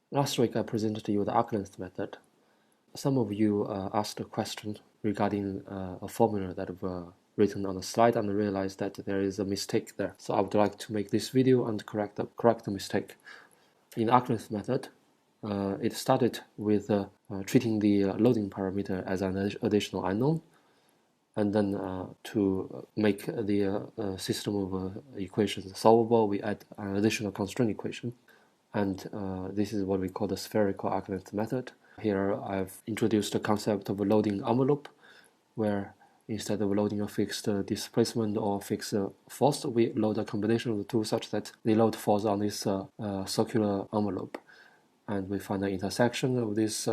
Last week I presented to you the arc length method. Some of you asked a question regarding a formula that I've written on the slide and realized that there is a mistake there. So I would like to make this video and correct the mistake. In the arc length method, it started with treating the loading parameter as an additional unknown, and then to make the system of equations solvable, we add an additional constraint equation. And this is what we call the spherical arc length method. Here I've introduced the concept of a loading envelope, where instead of loading a fixed displacement or fixed force, we load a combination of the two such that the load falls on this circular envelope. And we find the intersection of this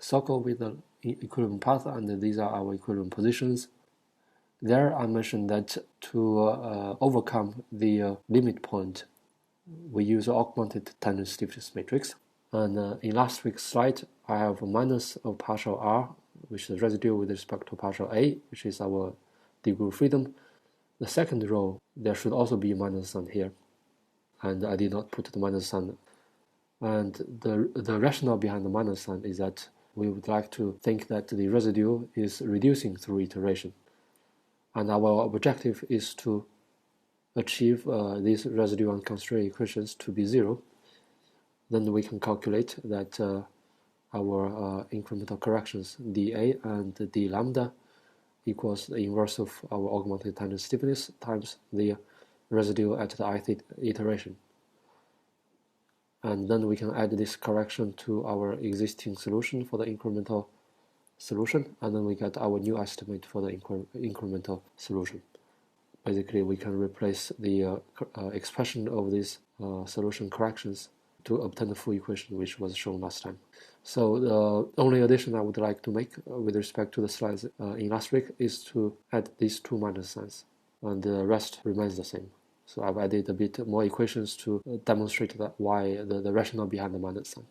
circle with the equilibrium path, and these are our equilibrium positions. There I mentioned that to overcome the limit point, we use an augmented tangent stiffness matrix. And in last week's slide, I have a minus of partial r, which is the residue with respect to partial a, which is our degree of freedom. The second row, there should also be a minus sign here, and I did not put the minus sign. And the rationale behind the minus sign is that we would like to think that the residue is reducing through iteration, and our objective is to achieve these residue and constraint equations to be zero. Then we can calculate that our incremental corrections dA and d lambda equals the inverse of our augmented tangent stiffness times the residue at the ith iteration. And then we can add this correction to our existing solution for the incremental solution, and then we get our new estimate for the incremental solution. Basically, we can replace the expression of these solution corrections to obtain the full equation which was shown last time. So the only addition I would like to make with respect to the slides in last week is to add these two minus signs, and the rest remains the same. So I've added a bit more equations to demonstrate that why the rationale behind the minus sign.